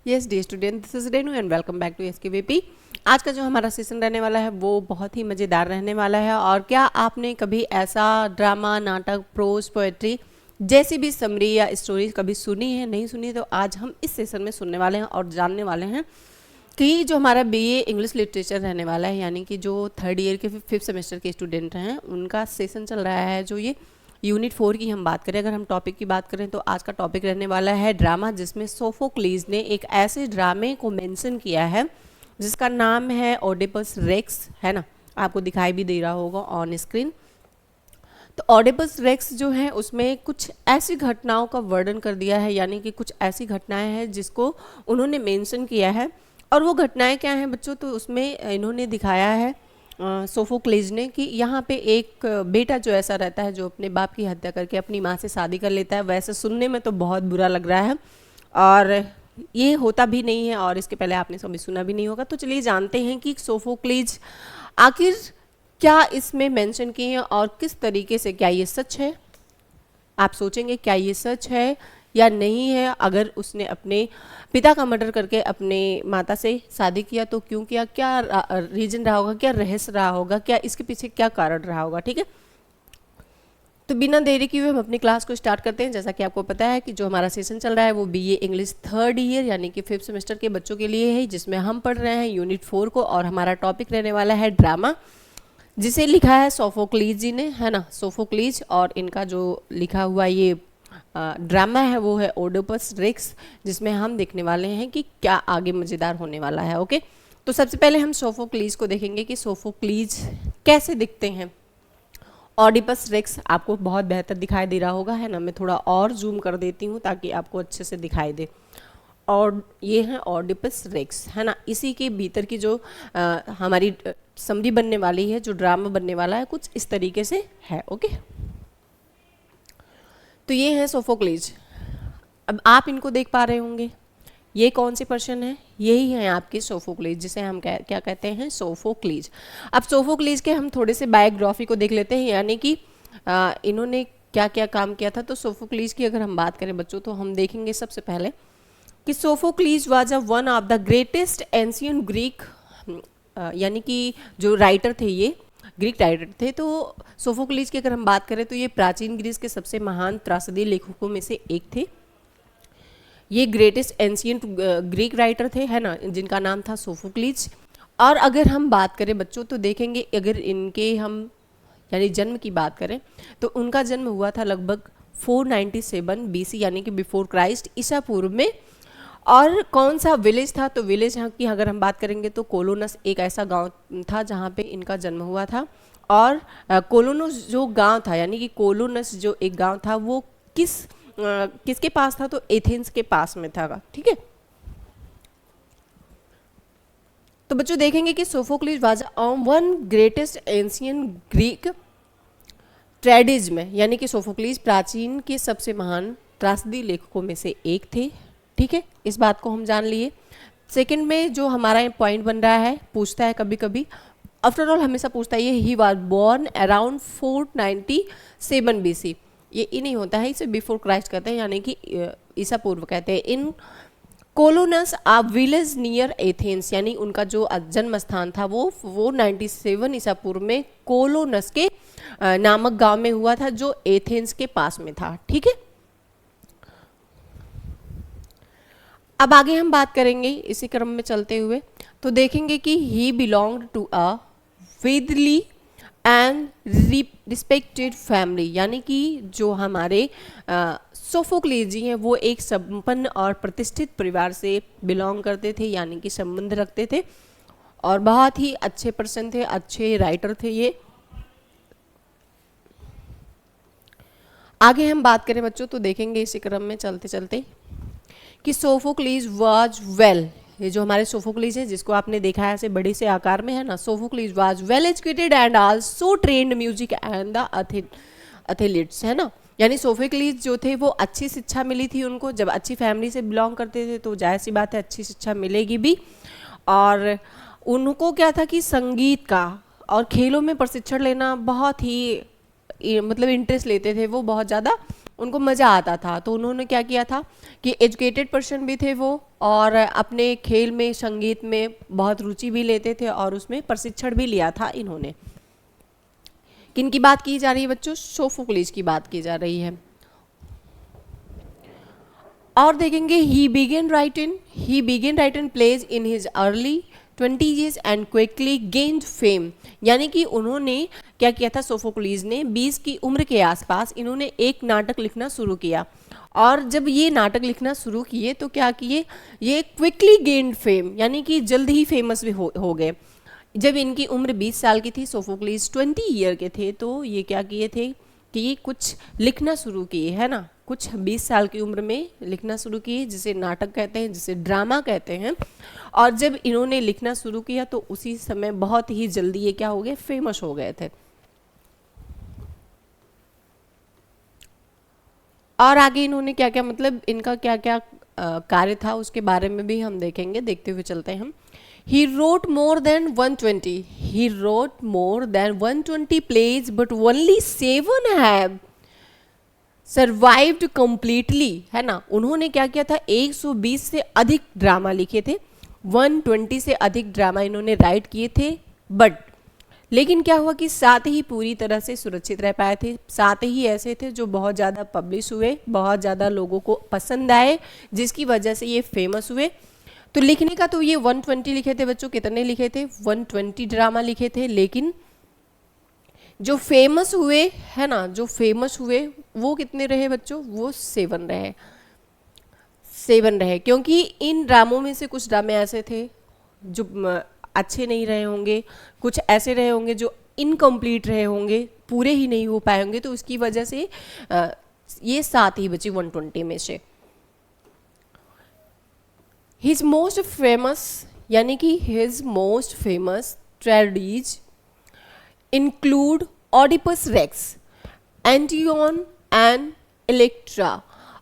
Yes the student, this is Renu and welcome back to SKVP. आज का जो हमारा सेशन रहने वाला है वो बहुत ही मज़ेदार रहने वाला है। और क्या आपने कभी ऐसा ड्रामा, नाटक, प्रोज, पोएट्री जैसी भी समरी या स्टोरीज कभी सुनी है? नहीं सुनी तो आज हम इस सेशन में सुनने वाले हैं और जानने वाले हैं कि जो हमारा बीए इंग्लिश लिटरेचर रहने वाला है, यानी कि जो थर्ड ईयर के 5th सेमेस्टर के स्टूडेंट हैं उनका सेशन चल रहा है। जो ये यूनिट 4 की हम बात करें, अगर हम टॉपिक की बात करें तो आज का टॉपिक रहने वाला है ड्रामा, जिसमें सोफोक्लीज ने एक ऐसे ड्रामे को मेंशन किया है जिसका नाम है ओडिपस रेक्स, है ना। आपको दिखाई भी दे रहा होगा ऑन स्क्रीन। तो ओडिपस रेक्स जो है उसमें कुछ ऐसी घटनाओं का वर्णन कर दिया है, यानी कि कुछ ऐसी घटनाएं हैं जिसको उन्होंने मेंशन किया है। और वो घटनाएं क्या हैं बच्चों? तो उसमें इन्होंने दिखाया है सोफोक्लीज ने कि यहाँ पे एक बेटा जो ऐसा रहता है जो अपने बाप की हत्या करके अपनी माँ से शादी कर लेता है। वैसे सुनने में तो बहुत बुरा लग रहा है और ये होता भी नहीं है और इसके पहले आपने कभी सुना भी नहीं होगा। तो चलिए जानते हैं कि सोफोक्लीज आखिर क्या इसमें मेंशन किए हैं और किस तरीके से, क्या ये सच है? आप सोचेंगे क्या ये सच है या नहीं है? अगर उसने अपने पिता का मर्डर करके अपने माता से शादी किया तो क्यों किया, क्या रीजन रहा होगा, क्या रहस्य रहा होगा, क्या इसके पीछे क्या कारण रहा होगा? ठीक है, तो बिना देरी किए हुए हम अपनी क्लास को स्टार्ट करते हैं। जैसा कि आपको पता है कि जो हमारा सेशन चल रहा है वो बीए इंग्लिश थर्ड ईयर यानी कि 5th सेमेस्टर के बच्चों के लिए है, जिसमें हम पढ़ रहे हैं यूनिट 4 को। और हमारा टॉपिक रहने वाला है ड्रामा, जिसे लिखा है सोफोक्लीज जी ने, है ना, सोफोक्लीज। और इनका जो लिखा हुआ ये ड्रामा है वो है ओडिपस रेक्स, जिसमें हम देखने वाले हैं कि क्या आगे मज़ेदार होने वाला है। ओके, तो सबसे पहले हम सोफोक्लीज को देखेंगे कि सोफोक्लीज कैसे दिखते हैं। ओडिपस रेक्स आपको बहुत बेहतर दिखाई दे रहा होगा, है ना। मैं थोड़ा और जूम कर देती हूँ ताकि आपको अच्छे से दिखाई दे। और ये है ओडिपस रेक्स, है ना। इसी के भीतर की जो हमारी समरी बनने वाली है, जो ड्रामा बनने वाला है, कुछ इस तरीके से है। ओके, तो ये है सोफोक्लीज। अब आप इनको देख पा रहे होंगे, ये कौन सी पर्सन है? यही है आपकी सोफोक्लीज, जिसे हम क्या कहते हैं? सोफोक्लीज। अब सोफोक्लीज के हम थोड़े से बायोग्राफी को देख लेते हैं, यानी कि इन्होंने क्या क्या काम किया था। तो सोफोक्लीज की अगर हम बात करें बच्चों तो हम देखेंगे सबसे पहले कि Sophocles was one of the greatest ancient Greek, यानी कि जो राइटर थे, ये ग्रीक राइटर थे। तो सोफोक्लीज की अगर हम बात करें तो ये प्राचीन ग्रीस के सबसे महान त्रासदी लेखकों में से एक थे। ये ग्रेटेस्ट एंशियंट ग्रीक राइटर थे, है ना, जिनका नाम था सोफोक्लीज। और अगर हम बात करें बच्चों तो देखेंगे, अगर इनके हम यानी जन्म की बात करें तो उनका जन्म हुआ था लगभग 497 बीसी, यानी कि बिफोर क्राइस्ट, ईसा पूर्व में। और कौन सा विलेज था? तो विलेज यहाँ की अगर हम बात करेंगे तो कोलोनस एक ऐसा गांव था जहाँ पे इनका जन्म हुआ था। और कोलोनस जो गांव था, यानी कि कोलोनस जो एक गांव था, वो किसके पास था? तो एथेंस के पास में था। ठीक है, तो बच्चों देखेंगे कि Sophocles was one greatest ancient Greek tragedies में, यानी कि सोफोक्लीज प्राचीन के सबसे महान त्रासदी लेखकों में से एक थे। ठीक है, इस बात को हम जान लिए। सेकंड में जो हमारा पॉइंट बन रहा है, पूछता है कभी कभी, आफ्टर ऑल हमेशा पूछता है, ये he was born around 497 BC. ये ही नहीं होता है, इसे बिफोर क्राइस्ट कहते हैं, यानी कि ईसा पूर्व कहते हैं। इन कोलोनस आ विलेज नियर एथेंस, यानी उनका जो जन्म स्थान था वो 497 ईसा पूर्व में कोलोनस के नामक गांव में हुआ था, जो एथेंस के पास में था। ठीक है, अब आगे हम बात करेंगे इसी क्रम में चलते हुए, तो देखेंगे कि ही बिलोंग्ड टू अ वेदली एंड रिस्पेक्टेड फैमिली, यानी कि जो हमारे सोफोक्लीज जी हैं वो एक संपन्न और प्रतिष्ठित परिवार से बिलोंग करते थे, यानी कि संबंध रखते थे। और बहुत ही अच्छे पर्सन थे, अच्छे राइटर थे ये। आगे हम बात करें बच्चों तो देखेंगे इसी क्रम में चलते चलते कि सोफोक्लीज वाज वेल, ये जो हमारे सोफोक्लीज है जिसको आपने देखा है ऐसे बड़े से आकार में, है ना, Sophocles was well educated and also trained music and the athletes, है ना। यानी सोफोक्लीज जो थे वो अच्छी शिक्षा मिली थी उनको। जब अच्छी फैमिली से बिलोंग करते थे तो जाहिर सी बात है अच्छी शिक्षा मिलेगी भी। और उनको क्या था कि संगीत का और खेलों में प्रशिक्षण लेना बहुत ही मतलब इंटरेस्ट लेते थे वो बहुत ज़्यादा। उनको मज़ा आता था, तो उन्होंने क्या किया था कि एजुकेटेड पर्सन भी थे वो, और अपने खेल में संगीत में बहुत रुचि भी लेते थे और उसमें प्रशिक्षण भी लिया था इन्होंने। किन की बात की जा रही है बच्चों? सोफोक्लिस की बात की जा रही है। और देखेंगे he begin writing plays in his early 20 years and quickly gained fame, यानी कि उन्होंने क्या किया था, सोफोक्लिस ने 20 की उम्र के आसपास इन्होंने एक नाटक लिखना शुरू किया, और जब ये नाटक लिखना शुरू किए तो क्या किए, ये क्विकली गेन्ड फेम, यानी कि जल्द ही फेमस भी हो गए। जब इनकी उम्र 20 साल की थी, सोफोक्लिस 20 ईयर के थे, तो ये क्या किए थे कि ये कुछ लिखना शुरू किए, है ना, कुछ 20 साल की उम्र में लिखना शुरू किए, जिसे नाटक कहते हैं, जिसे ड्रामा कहते हैं। और जब इन्होंने लिखना शुरू किया तो उसी समय बहुत ही जल्दी ये क्या हो गए, फेमस हो गए थे। और आगे इन्होंने क्या क्या, मतलब इनका क्या क्या कार्य था उसके बारे में भी हम देखेंगे, देखते हुए चलते हैं हम। He wrote more than 120 plays, but only 7 have survived completely, है ना। उन्होंने क्या किया था, 120 से अधिक ड्रामा लिखे थे, 120 से अधिक ड्रामा इन्होंने राइट किए थे, बट लेकिन क्या हुआ कि 7 ही पूरी तरह से सुरक्षित रह पाए थे। 7 ही ऐसे थे जो बहुत ज़्यादा पब्लिश हुए, बहुत ज़्यादा लोगों को पसंद आए, जिसकी वजह से ये फेमस हुए। तो लिखने का तो ये 120 लिखे थे बच्चों, कितने लिखे थे, 120 ड्रामा लिखे थे, लेकिन जो फेमस हुए, है ना, जो फेमस हुए वो कितने रहे बच्चों, वो 7 रहे, 7 रहे। क्योंकि इन ड्रामों में से कुछ ड्रामे ऐसे थे जो अच्छे नहीं रहे होंगे, कुछ ऐसे रहे होंगे जो इनकम्प्लीट रहे होंगे, पूरे ही नहीं हो पाए होंगे, तो उसकी वजह से ये 7 ही बची 120 में से। हिज मोस्ट फेमस, यानी कि his most famous tragedies include Oedipus Rex, Antigone and Electra.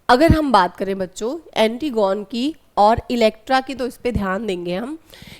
अगर हम बात करें बच्चों एंटीगोन की और इलेक्ट्रा की, तो इस पे ध्यान देंगे हम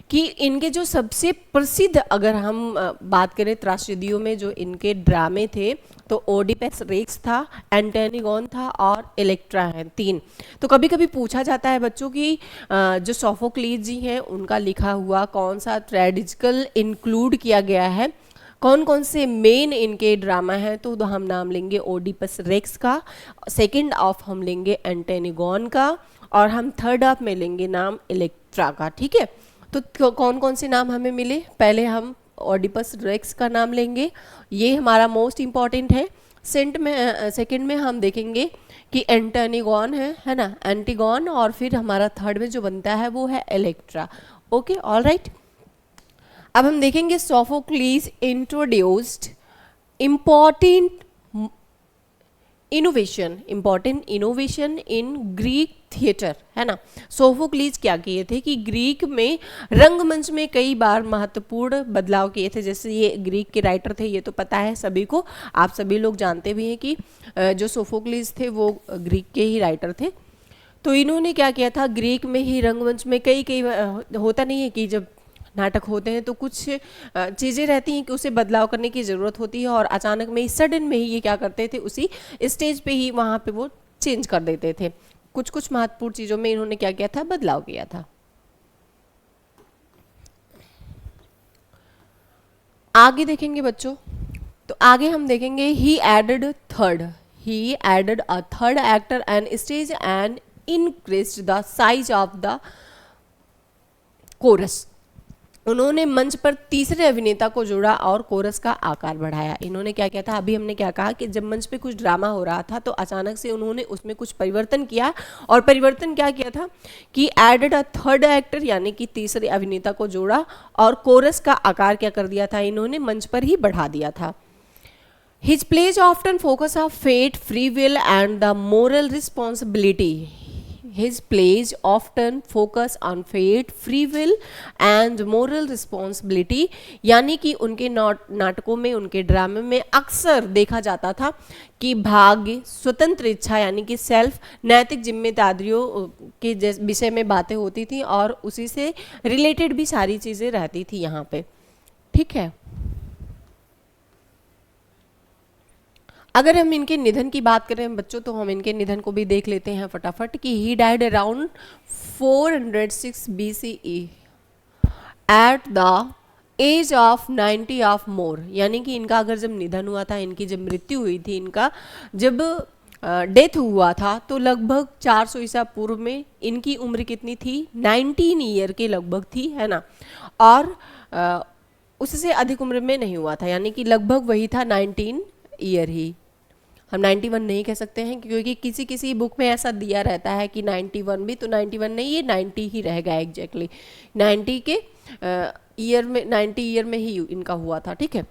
कि इनके जो सबसे प्रसिद्ध, अगर हम बात करें त्रासदियों में जो इनके ड्रामे थे, तो ओडिपस रेक्स था, एंटेनिगोन था और इलेक्ट्रा है, 3। तो कभी कभी पूछा जाता है बच्चों कि जो सोफोक्लीस जी हैं उनका लिखा हुआ कौन सा ट्रेडिजिकल इंक्लूड किया गया है, कौन कौन से मेन इनके ड्रामा हैं, तो हम नाम लेंगे ओडिपस रेक्स का, सेकंड ऑफ हम लेंगे एंटेनिगोन का, और हम थर्ड ऑफ में लेंगे नाम इलेक्ट्रा का। ठीक है, तो कौन कौन से नाम हमें मिले, पहले हम ओडिपस रेक्स का नाम लेंगे, ये हमारा मोस्ट इम्पॉर्टेंट है। सेकंड में हम देखेंगे कि एंटेनिगोन है ना, एंटीगोन, और फिर हमारा थर्ड में जो बनता है वो है इलेक्ट्रा। Okay, all right. अब हम देखेंगे Sophocles introduced important innovation in Greek theatre, है ना। सोफोक्लीस क्या किए थे कि ग्रीक में रंगमंच में कई बार महत्वपूर्ण बदलाव किए थे। जैसे ये ग्रीक के राइटर थे, ये तो पता है सभी को, आप सभी लोग जानते भी हैं कि जो सोफोक्लीस थे वो ग्रीक के ही राइटर थे। तो इन्होंने क्या किया था, ग्रीक में ही रंगमंच में कई होता नहीं है कि जब नाटक होते हैं तो कुछ चीज़ें रहती हैं कि उसे बदलाव करने की ज़रूरत होती है, और अचानक में ही सडन में ही ये क्या करते थे, उसी स्टेज पे ही वहाँ पे वो चेंज कर देते थे। कुछ कुछ महत्वपूर्ण चीज़ों में इन्होंने क्या किया था, बदलाव किया था। आगे देखेंगे बच्चों, तो आगे हम देखेंगे he added a third actor and stage and increased the size of the chorus. उन्होंने मंच पर तीसरे अभिनेता को जोड़ा और कोरस का आकार बढ़ाया। इन्होंने क्या किया था, अभी हमने क्या कहा कि जब मंच पे कुछ ड्रामा हो रहा था तो अचानक से उन्होंने उसमें कुछ परिवर्तन किया, और परिवर्तन क्या किया था कि एडेड अ थर्ड एक्टर, यानी कि तीसरे अभिनेता को जोड़ा, और कोरस का आकार क्या कर दिया था, इन्होंने मंच पर ही बढ़ा दिया था। His plays often focus of fate, free will and the moral responsibility. His plays often focus on fate, free will and moral responsibility, यानी कि उनके नाटकों में, उनके ड्रामे में अक्सर देखा जाता था कि भाग्य, स्वतंत्र इच्छा यानी कि सेल्फ, नैतिक जिम्मेदारियों के विषय में बातें होती थी, और उसी से रिलेटेड भी सारी चीज़ें रहती थी यहाँ पे। ठीक है, अगर हम इनके निधन की बात करें बच्चों तो हम इनके निधन को भी देख लेते हैं फटाफट कि he died around 406 BCE at the age of 90 of more, यानी कि इनका अगर जब निधन हुआ था, इनकी जब मृत्यु हुई थी, इनका जब डेथ हुआ था तो लगभग 400 ईसा पूर्व में इनकी उम्र कितनी थी, 19 ईयर के लगभग थी, है ना। और उससे अधिक उम्र में नहीं हुआ था, यानी कि लगभग वही था 19 ईयर ही। हम 91 नहीं कह सकते हैं क्योंकि किसी किसी बुक में ऐसा दिया रहता है कि 91 भी, तो 91 नहीं, ये 90 ही रहेगा एग्जैक्टली। 90 के ईयर में, 90 ईयर में ही इनका हुआ था, ठीक है।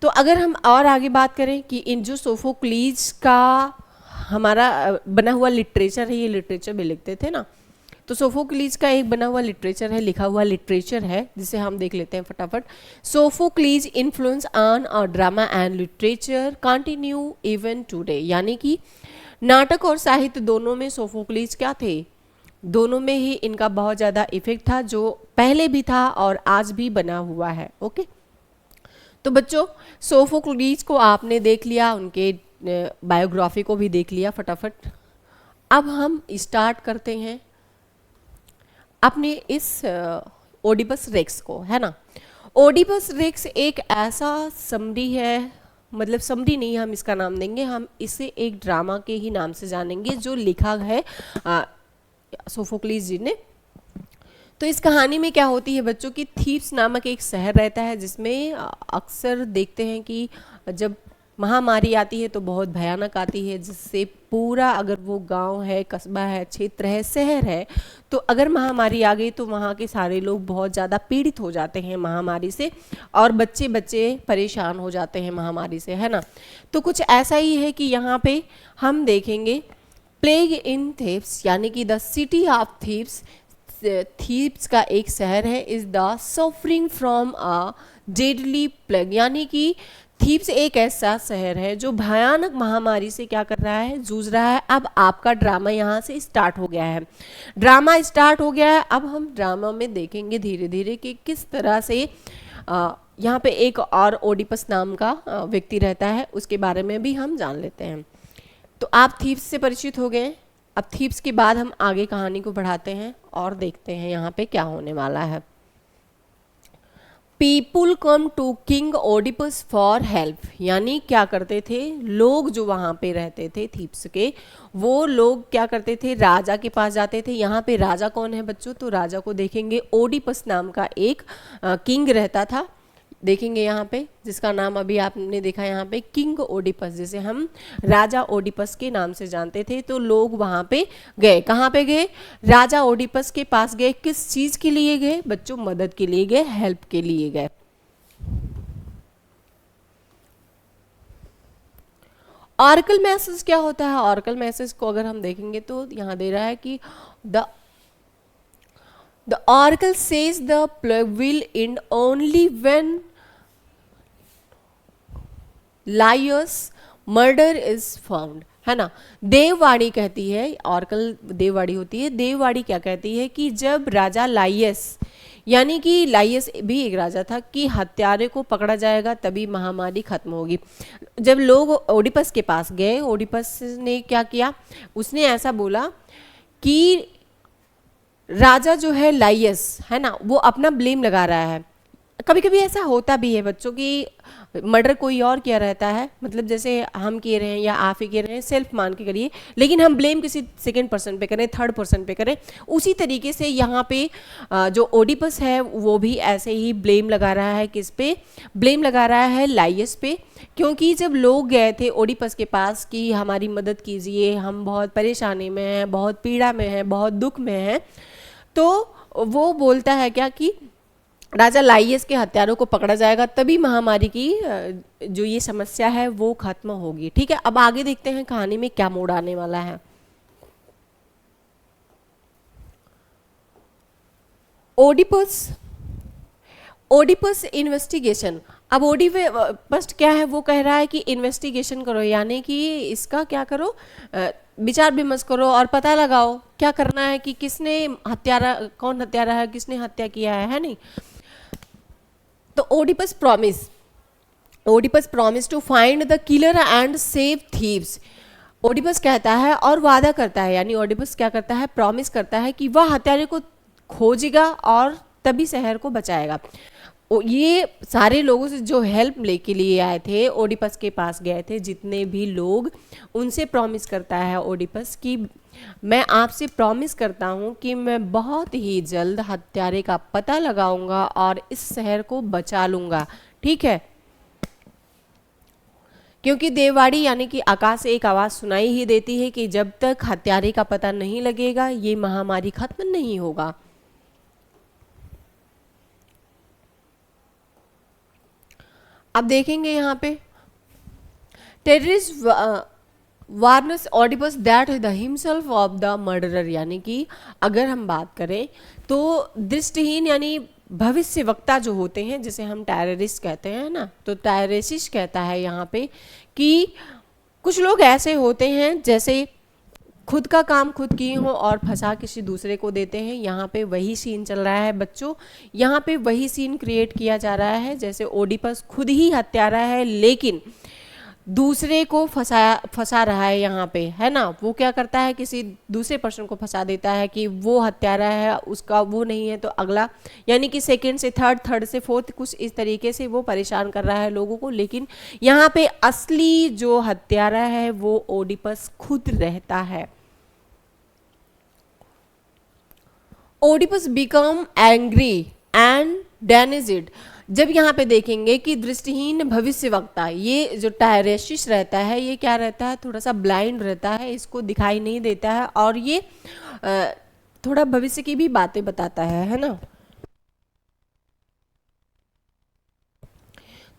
तो अगर हम और आगे बात करें कि इन जो सोफोक्लीज का हमारा बना हुआ लिटरेचर है, ये लिटरेचर भी लिखते थे ना, तो सोफोक्लीज का एक बना हुआ लिटरेचर है, लिखा हुआ लिटरेचर है, जिसे हम देख लेते हैं फटाफट। सोफोक्लीज इन्फ्लुएंस ऑन और drama and literature continue even today, यानी कि नाटक और साहित्य दोनों में सोफोक्लीज क्या थे, दोनों में ही इनका बहुत ज़्यादा इफेक्ट था, जो पहले भी था और आज भी बना हुआ है। ओके, तो बच्चों सोफोक्लीज को आपने देख लिया, उनके बायोग्राफी को भी देख लिया फटाफट। अब हम स्टार्ट करते हैं अपने इस ओडिपस रेक्स को, है ना। ओडिपस रेक्स एक ऐसा समरी है, मतलब समरी नहीं, हम इसका नाम देंगे, हम इसे एक ड्रामा के ही नाम से जानेंगे जो लिखा है सोफोक्लीज जी ने। तो इस कहानी में क्या होती है बच्चों की, थीब्स नामक एक शहर रहता है जिसमें अक्सर देखते हैं कि जब महामारी आती है तो बहुत भयानक आती है, जिससे पूरा, अगर वो गांव है, कस्बा है, क्षेत्र है, शहर है, तो अगर महामारी आ गई तो वहाँ के सारे लोग बहुत ज़्यादा पीड़ित हो जाते हैं महामारी से, और बच्चे बच्चे परेशान हो जाते हैं महामारी से, है ना। तो कुछ ऐसा ही है कि यहाँ पे हम देखेंगे प्लेग इन थेब्स, यानी कि the city of Thebes, Thebes का एक शहर है, is the suffering from a deadly plague, यानी कि थीब्स एक ऐसा शहर है जो भयानक महामारी से क्या कर रहा है, जूझ रहा है। अब आपका ड्रामा यहाँ से स्टार्ट हो गया है, ड्रामा स्टार्ट हो गया है। अब हम ड्रामा में देखेंगे धीरे धीरे कि किस तरह से यहाँ पे एक और ओडिपस नाम का व्यक्ति रहता है, उसके बारे में भी हम जान लेते हैं। तो आप थीब्स से परिचित हो गए। अब थीब्स के बाद हम आगे कहानी को बढ़ाते हैं और देखते हैं यहाँ पे क्या होने वाला है। People come to king Oedipus for help, यानी क्या करते थे लोग, जो वहाँ पे रहते थे थीब्स के, वो लोग क्या करते थे, राजा के पास जाते थे। यहाँ पे राजा कौन है बच्चों, तो राजा को देखेंगे, ओडिपस नाम का एक किंग रहता था, देखेंगे यहाँ पे, जिसका नाम अभी आपने देखा यहाँ पे किंग ओडिपस, जिसे हम राजा ओडिपस के नाम से जानते थे। तो लोग वहाँ पे गए, कहाँ पे गए, राजा ओडिपस के पास गए। किस चीज़ के लिए गए बच्चों, मदद के लिए गए, हेल्प के लिए गए। ऑरेकल मैसेज क्या होता है, ऑरेकल मैसेज को अगर हम देखेंगे तो यहाँ दे रहा है कि the oracle says the plague will and only when lawyers murder is found, है ना। देववाणी कहती है, ऑरेकल देववाणी होती है, देववाणी क्या कहती है कि जब राजा लायस, यानी कि लायस भी एक राजा था, कि हत्यारे को पकड़ा जाएगा तभी महामारी खत्म होगी। जब लोग ओडिपस के पास गए, ओडिपस ने क्या किया, उसने ऐसा बोला कि राजा जो है लायस, है ना, वो अपना ब्लेम लगा रहा है। कभी कभी ऐसा होता भी है बच्चों की मर्डर कोई और किया रहता है, मतलब जैसे हम किए रहे हैं या आप ही किए रहे हैं, सेल्फ मान के करिए, लेकिन हम ब्लेम किसी सेकंड पर्सन पे करें, थर्ड पर्सन पे करें। उसी तरीके से यहाँ पे जो ओडिपस है वो भी ऐसे ही ब्लेम लगा रहा है, किस पे ब्लेम लगा रहा है, लायस पे। क्योंकि जब लोग गए थे ओडिपस के पास कि हमारी मदद कीजिए, हम बहुत परेशानी में हैं, बहुत पीड़ा में हैं, बहुत दुख में हैं, तो वो बोलता है क्या कि राजा लाइयस के हत्यारों को पकड़ा जाएगा तभी महामारी की जो ये समस्या है वो खत्म होगी। ठीक है, अब आगे देखते हैं कहानी में क्या मोड़ आने वाला है। Oedipus investigation. अब ओडिपस क्या है, वो कह रहा है कि इन्वेस्टिगेशन करो, यानी कि इसका क्या करो, विचार विमर्श करो और पता लगाओ क्या करना है कि किसने हत्यारा, कौन हत्यारा है, किसने हत्या किया है नहीं। तो Oedipus promise to find the killer and save Thebes. Oedipus कहता है और वादा करता है, यानी ओडिपस क्या करता है, प्रॉमिस करता है कि वह हत्यारे को खोजेगा और तभी शहर को बचाएगा। ये सारे लोगों से जो हेल्प लेके लिए आए थे, ओडिपस के पास गए थे जितने भी लोग, उनसे प्रॉमिस करता है ओडिपस कि मैं आपसे प्रॉमिस करता हूँ कि मैं बहुत ही जल्द हत्यारे का पता लगाऊंगा और इस शहर को बचा लूंगा, ठीक है। क्योंकि देववाड़ी यानी कि आकाश से एक आवाज़ सुनाई ही देती है कि जब तक हत्यारे का पता नहीं लगेगा ये महामारी खत्म नहीं होगा। अब देखेंगे यहाँ पे Tiresias warns Oedipus that the himself of the murderer, यानी कि अगर हम बात करें तो दृष्टिहीन यानी भविष्य वक्ता जो होते हैं, जिसे हम टेररिस्ट कहते हैं ना, तो टेररिस्ट कहता है यहाँ पे कि कुछ लोग ऐसे होते हैं जैसे खुद का काम खुद किए हो और फंसा किसी दूसरे को देते हैं। यहाँ पे वही सीन चल रहा है बच्चों, यहाँ पे वही सीन क्रिएट किया जा रहा है जैसे ओडिपस खुद ही हत्यारा है लेकिन दूसरे को फंसा रहा है यहाँ पे, है ना। वो क्या करता है, किसी दूसरे पर्सन को फंसा देता है कि वो हत्यारा है, उसका वो नहीं है तो अगला, यानी कि सेकंड से थर्ड, थर्ड से फोर्थ, कुछ इस तरीके से वो परेशान कर रहा है लोगों को। लेकिन यहाँ पे असली जो हत्यारा है वो ओडिपस खुद रहता है। Oedipus become angry and damaged. जब यहाँ पे देखेंगे कि दृष्टिहीन भविष्यवक्ता, ये जो टायरेसिस रहता है, ये क्या रहता है, थोड़ा सा ब्लाइंड रहता है, इसको दिखाई नहीं देता है और ये थोड़ा भविष्य की भी बातें बताता है ना।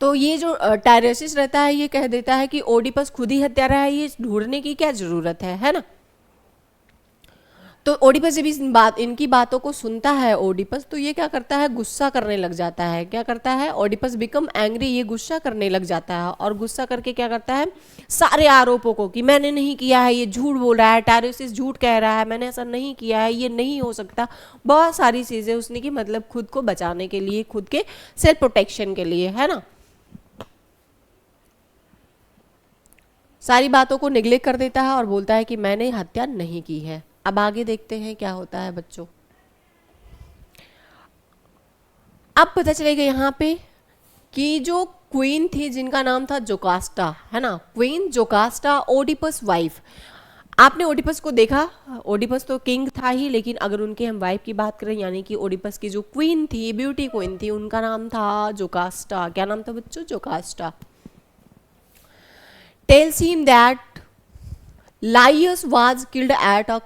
तो ये जो टायरेसिस रहता है ये कह देता है कि ओडिपस खुद ही हत्यारा है, ये ढूंढने की क्या जरूरत है ना। तो ओडिपस जब इनकी बातों को सुनता है ओडिपस, तो ये क्या करता है, गुस्सा करने लग जाता है। क्या करता है, ओडिपस बिकम एंग्री, ये गुस्सा करने लग जाता है और गुस्सा करके क्या करता है, सारे आरोपों को कि मैंने नहीं किया है, ये झूठ बोल रहा है, टायरेसिस झूठ कह रहा है, मैंने ऐसा नहीं किया है, ये नहीं हो सकता, बहुत सारी चीजें उसने की, मतलब खुद को बचाने के लिए, खुद के सेल्फ प्रोटेक्शन के लिए, है ना। सारी बातों को निग्लेक्ट कर देता है और बोलता है कि मैंने हत्या नहीं की है। अब आगे देखते हैं क्या होता है बच्चों। अब पता चलेगा यहाँ पे कि जो क्वीन थी जिनका नाम था जोकास्टा, है ना, क्वीन जोकास्टा, ओडिपस वाइफ। आपने ओडिपस को देखा, ओडिपस तो किंग था ही, लेकिन अगर उनके हम वाइफ की बात करें, यानी कि ओडिपस की जो क्वीन थी, ब्यूटी क्वीन थी, उनका नाम था जोकास्टा। क्या नाम था बच्चों, Jocasta. Tells him that Laius was killed at a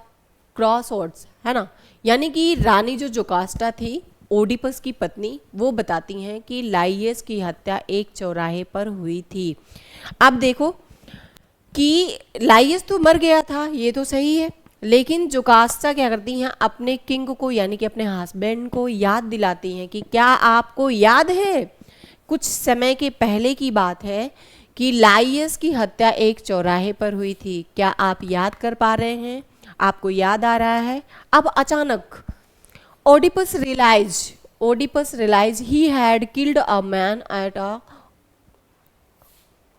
crossroads, है ना, यानी कि रानी जो जोकास्टा थी, ओडिपस की पत्नी, वो बताती हैं कि लाइयस की हत्या एक चौराहे पर हुई थी। अब देखो कि लाइयस तो मर गया था, ये तो सही है, लेकिन जोकास्टा क्या करती हैं, अपने किंग को यानी कि अपने हस्बैंड को याद दिलाती हैं कि क्या आपको याद है, कुछ समय के पहले की बात है कि लाइयस की हत्या एक चौराहे पर हुई थी। क्या आप याद कर पा रहे हैं, आपको याद आ रहा है। अब अचानक Oedipus realize he had killed a man at a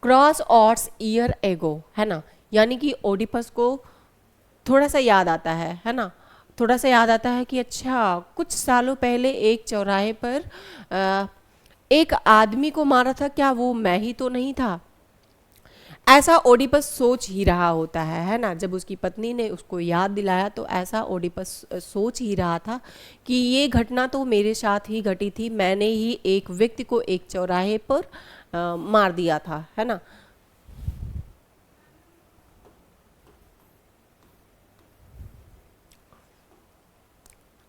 cross roads year ago, है ना, यानी कि ओडिपस को थोड़ा सा याद आता है ना, थोड़ा सा याद आता है कि अच्छा कुछ सालों पहले एक चौराहे पर एक आदमी को मारा था, क्या वो मैं ही तो नहीं था। ऐसा ओडिपस सोच ही रहा होता है ना। जब उसकी पत्नी ने उसको याद दिलाया तो ऐसा ओडिपस सोच ही रहा था कि ये घटना तो मेरे साथ ही घटी थी, मैंने ही एक व्यक्ति को एक चौराहे पर मार दिया था, है ना।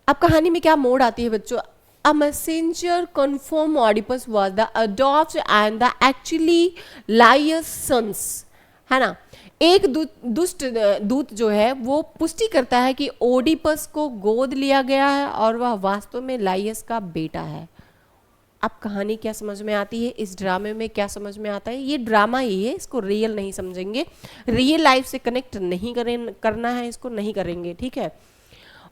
अब कहानी में क्या मोड़ आती है बच्चों। A messenger confirmed Oedipus was the adopted and the actually liars sons, है ना। एक दूत जो है वो पुष्टि करता है कि ओडिपस को गोद लिया गया है और वह वास्तव में लाइयस का बेटा है। अब कहानी क्या समझ में आती है, इस ड्रामे में क्या समझ में आता है, ये ड्रामा ही है, इसको रियल नहीं समझेंगे, रियल लाइफ से कनेक्ट नहीं करना है, इसको नहीं करेंगे, ठीक है।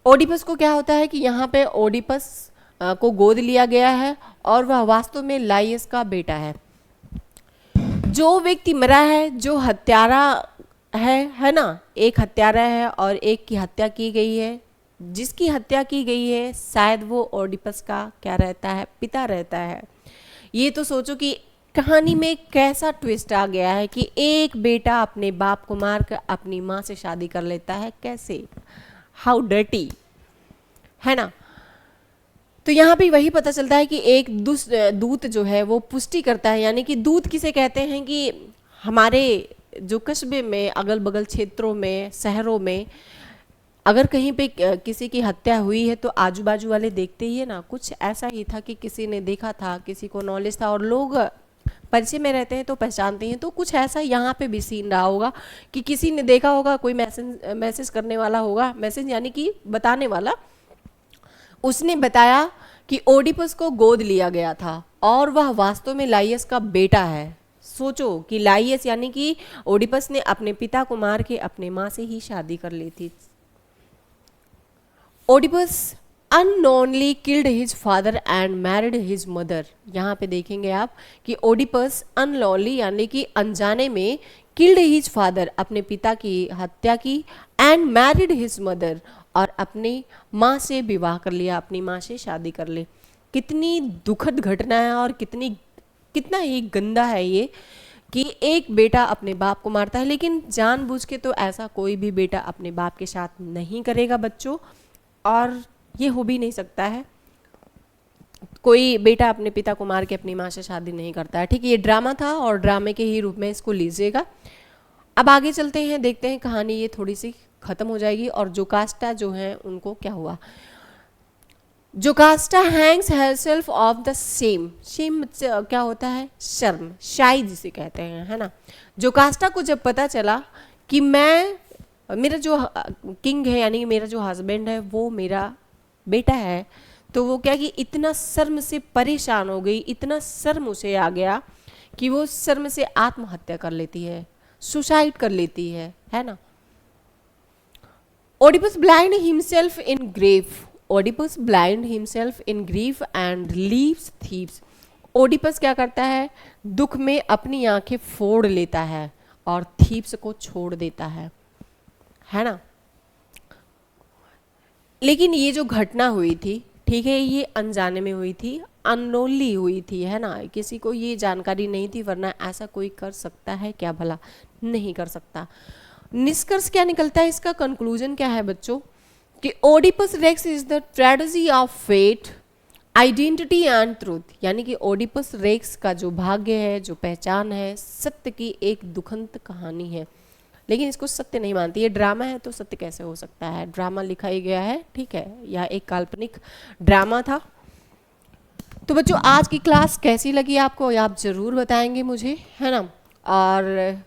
ओडिपस को क्या होता है कि यहाँ पे ओडिपस को गोद लिया गया है और वह वास्तव में लाइयस का बेटा है। जो व्यक्ति मरा है, जो हत्यारा है ना, एक हत्यारा है और एक की हत्या की गई है, जिसकी हत्या की गई है शायद वो ओडिपस का क्या रहता है, पिता रहता है। ये तो सोचो कि कहानी में कैसा ट्विस्ट आ गया है कि एक बेटा अपने बाप को मारकर अपनी माँ से शादी कर लेता है, कैसे, हाउ डर्टी, है ना। तो यहाँ पे वही पता चलता है कि एक दूत जो है वो पुष्टि करता है, यानी कि दूत किसे कहते हैं कि हमारे जो कस्बे में, अगल बगल क्षेत्रों में, शहरों में अगर कहीं पे किसी की हत्या हुई है तो आजू बाजू वाले देखते ही है ना। कुछ ऐसा ही था कि किसी ने देखा था, किसी को नॉलेज था, और लोग परिचय में रहते हैं तो पहचानते हैं। तो कुछ ऐसा यहाँ पे भी सीन रहा होगा कि किसी ने देखा होगा, कोई मैसेज करने वाला होगा, मैसेज यानी कि बताने वाला, उसने बताया कि ओडिपस को गोद लिया गया था और वह वास्तव में लाइयस का बेटा है। सोचो कि लाइयस यानी कि ओडिपस ने अपने पिता को मार के अपने माँ से ही शादी कर ली थी। Oedipus unknowingly killed his father and married his mother। यहाँ पे देखेंगे आप कि ओडिपस unknowingly यानी कि अनजाने में killed his father अपने पिता की हत्या की and married his mother और अपनी माँ से विवाह कर लिया, अपनी माँ से शादी कर ली। कितनी दुखद घटना है और कितना ही गंदा है ये कि एक बेटा अपने बाप को मारता है। लेकिन जानबूझ के तो ऐसा कोई भी बेटा अपने बाप के साथ नहीं करेगा बच्चों, और ये हो भी नहीं सकता है। कोई बेटा अपने पिता को मार के अपनी माँ से शादी नहीं करता है। ठीक है, ये ड्रामा था और ड्रामे के ही रूप में इसको लीजिएगा। अब आगे चलते हैं, देखते हैं कहानी ये थोड़ी सी खत्म हो जाएगी। और जोकास्टा जो है उनको क्या हुआ, Jocasta hangs herself of the shame क्या होता है, शर्म, शाई जिसे कहते हैं, है ना। जोकास्टा को जब पता चला कि मेरा जो किंग है यानी मेरा जो हस्बैंड है वो मेरा बेटा है, तो वो क्या कि इतना शर्म से परेशान हो गई, इतना शर्म उसे आ गया कि वो शर्म से आत्महत्या कर लेती है, सुसाइड कर लेती है ना। Oedipus blind himself in grief, Oedipus blind himself in grief and leaves thieves. Oedipus क्या करता है, दुख में अपनी आंखें फोड़ लेता है और थीव्स को छोड़ देता है ना। लेकिन ये जो घटना हुई थी, ठीक है, ये अनजाने में हुई थी, अननोनली हुई थी, है ना। किसी को ये जानकारी नहीं थी, वरना ऐसा कोई कर सकता है क्या भला, नहीं कर सकता। निष्कर्ष क्या निकलता है इसका, कंक्लूजन क्या है बच्चों, कि Oedipus Rex is the tragedy of fate, identity and truth. यानी कि ओडिपस रेक्स का जो भाग्य है, जो पहचान है, सत्य की एक दुखंत कहानी है। लेकिन इसको सत्य नहीं मानती, ये ड्रामा है तो सत्य कैसे हो सकता है, ड्रामा लिखा ही गया है, ठीक है, यह एक काल्पनिक ड्रामा था। तो बच्चों आज की क्लास कैसी लगी आपको, आप ज़रूर बताएंगे मुझे, है ना। और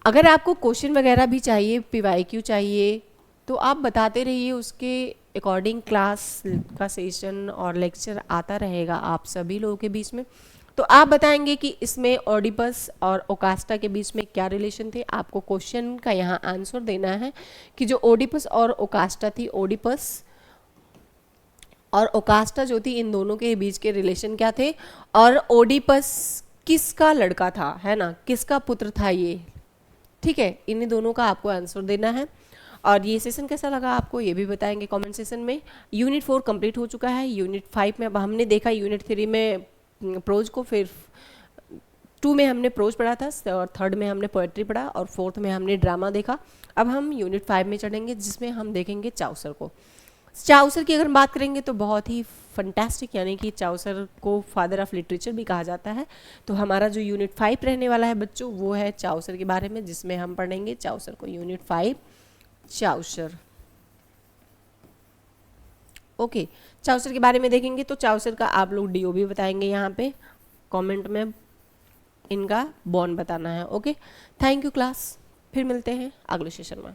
अगर आपको क्वेश्चन वगैरह भी चाहिए, PYQ चाहिए, तो आप बताते रहिए, उसके अकॉर्डिंग क्लास का सेशन और लेक्चर आता रहेगा आप सभी लोगों के बीच में। तो आप बताएंगे कि इसमें ओडिपस और ओकास्टा के बीच में क्या रिलेशन थे। आपको क्वेश्चन का यहाँ आंसर देना है कि जो ओडिपस और ओकास्टा थी, ओडिपस और ओकास्टा जो थी, इन दोनों के बीच के रिलेशन क्या थे, और ओडिपस किसका लड़का था, है ना, किसका पुत्र था ये, ठीक है। इन्हीं दोनों का आपको आंसर देना है। और ये सेशन कैसा लगा आपको ये भी बताएंगे कमेंट सेशन में। यूनिट 4 कंप्लीट हो चुका है। यूनिट 5 में अब हमने देखा यूनिट 3 में प्रोज को, फिर 2 में हमने प्रोज पढ़ा था, और 3rd में हमने पोएट्री पढ़ा, और 4th में हमने ड्रामा देखा। अब हम यूनिट 5 में चढ़ेंगे, जिसमें हम देखेंगे चाउसर को। चाउसर की अगर बात करेंगे तो बहुत ही फंटास्टिक, यानी कि चाउसर को फादर ऑफ लिटरेचर भी कहा जाता है। तो हमारा जो यूनिट 5 रहने वाला है बच्चों, वो है चाउसर के बारे में, जिसमें हम पढ़ेंगे चाउसर को। Unit 5 Chaucer, okay. चाउसर के बारे में देखेंगे तो चाउसर का आप लोग DO भी बताएंगे, यहाँ पे कमेंट में इनका बॉर्न बताना है, ओके। थैंक यू क्लास, फिर मिलते हैं अगले सेशन में।